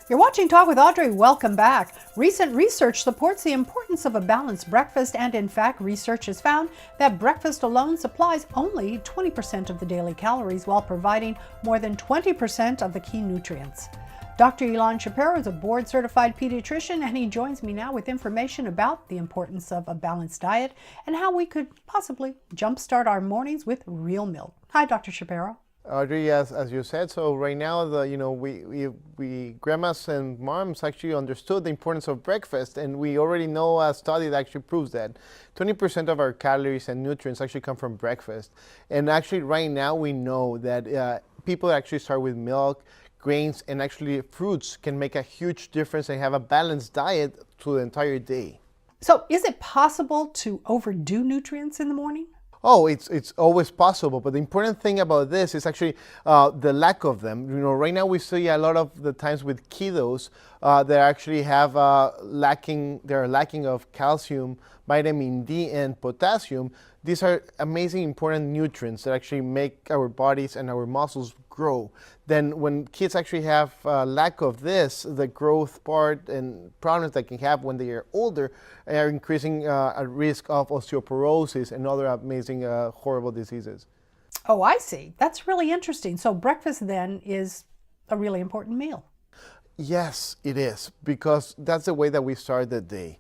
You're watching Talk with Audrey. Welcome back. Recent research supports the importance of a balanced breakfast, and in fact, research has found that breakfast alone supplies only 20% of the daily calories while providing more than 20% of the key nutrients. Dr. IIan Shapiro is a board-certified pediatrician, and he joins me now with information about the importance of a balanced diet and how we could possibly jumpstart our mornings with real milk. Hi, Dr. Shapiro. Audrey, as you said, so right now, we grandmas and moms actually understood the importance of breakfast, and we already know a study that actually proves that 20% of our calories and nutrients actually come from breakfast. And actually, right now, we know that people actually start with milk, grains, and actually fruits can make a huge difference and have a balanced diet through the entire day. So, is it possible to overdo nutrients in the morning? Oh, it's always possible, but the important thing about this is actually the lack of them. You know, right now we see a lot of the times with kiddos that actually have they're lacking of calcium, vitamin D, and potassium. These are amazing important nutrients that actually make our bodies and our muscles grow. Then when kids actually have lack of this, the growth part and problems that can have when they are older are increasing a risk of osteoporosis and other amazing horrible diseases. Oh, I see. That's really interesting. So breakfast then is a really important meal. Yes, it is, because that's the way that we start the day.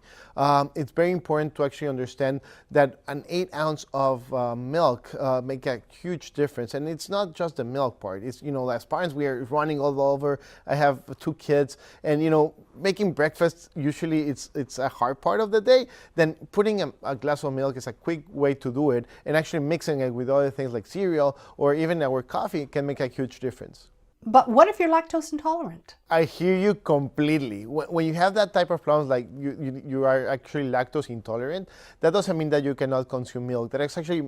It's very important to actually understand that an 8 ounce of milk make a huge difference. And it's not just the milk part. It's, you know, as parents, we are running all over. I have 2 kids, and, you know, making breakfast, usually it's a hard part of the day. Then putting a glass of milk is a quick way to do it, and actually mixing it with other things like cereal or even our coffee can make a huge difference. But what if you're lactose intolerant? I hear you completely. When you have that type of problems, like you are actually lactose intolerant, that doesn't mean that you cannot consume milk. That is actually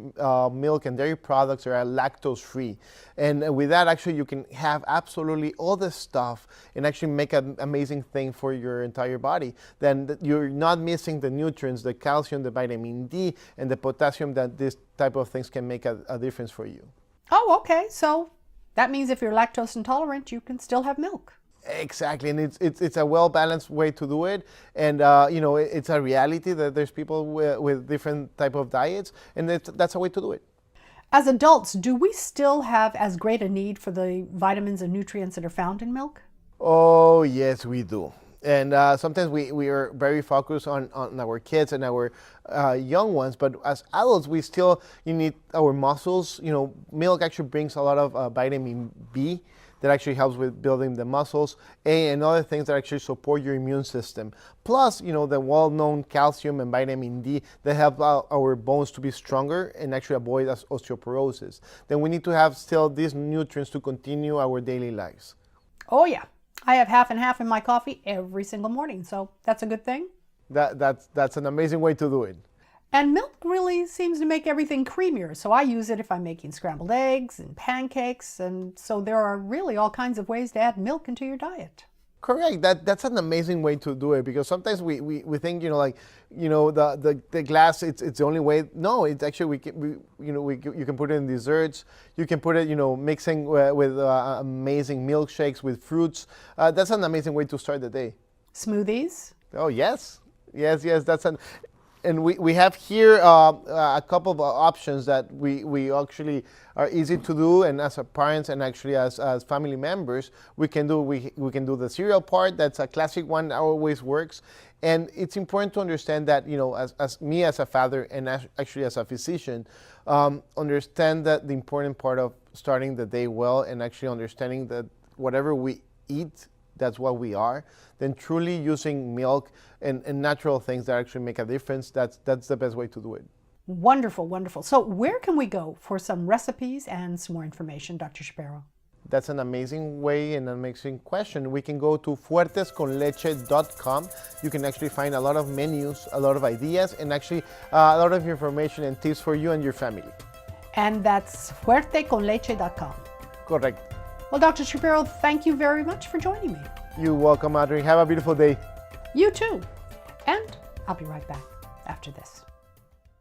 milk and dairy products are lactose free. And with that, actually, you can have absolutely all the stuff and actually make an amazing thing for your entire body. Then you're not missing the nutrients, the calcium, the vitamin D, and the potassium that this type of things can make a difference for you. Oh, okay. So that means if you're lactose intolerant, you can still have milk. Exactly, and it's a well-balanced way to do it, and you know, it's a reality that there's people with different type of diets, and that's a way to do it. As adults, do we still have as great a need for the vitamins and nutrients that are found in milk? Oh, yes, we do. And sometimes we are very focused on our kids and our young ones, but as adults, you need our muscles. You know, milk actually brings a lot of vitamin B that actually helps with building the muscles, and other things that actually support your immune system. Plus, you know, the well-known calcium and vitamin D that help our bones to be stronger and actually avoid osteoporosis. Then we need to have still these nutrients to continue our daily lives. Oh, yeah. I have half and half in my coffee every single morning, so that's a good thing. That's an amazing way to do it. And milk really seems to make everything creamier, so I use it if I'm making scrambled eggs and pancakes, and so there are really all kinds of ways to add milk into your diet. Correct. That's an amazing way to do it, because sometimes we think, you know, like, you know, the glass, it's the only way. No, it's actually you can put it in desserts. You can put it, you know, mixing with amazing milkshakes with fruits. That's an amazing way to start the day. Smoothies? Oh yes. And we have here a couple of options that we actually are easy to do, and as parents and actually as family members, we can do the cereal part. That's a classic one that always works. And it's important to understand that, you know, as me as a father and actually as a physician, understand that the important part of starting the day well and actually understanding that whatever we eat, that's what we are, then truly using milk and natural things that actually make a difference, that's the best way to do it. Wonderful, wonderful. So where can we go for some recipes and some more information, Dr. Shapiro? That's an amazing way and an amazing question. We can go to fuertesconleche.com. You can actually find a lot of menus, a lot of ideas, and actually a lot of information and tips for you and your family. And that's fuerteconleche.com. Correct. Well, Dr. Shapiro, thank you very much for joining me. You're welcome, Audrey. Have a beautiful day. You too. And I'll be right back after this.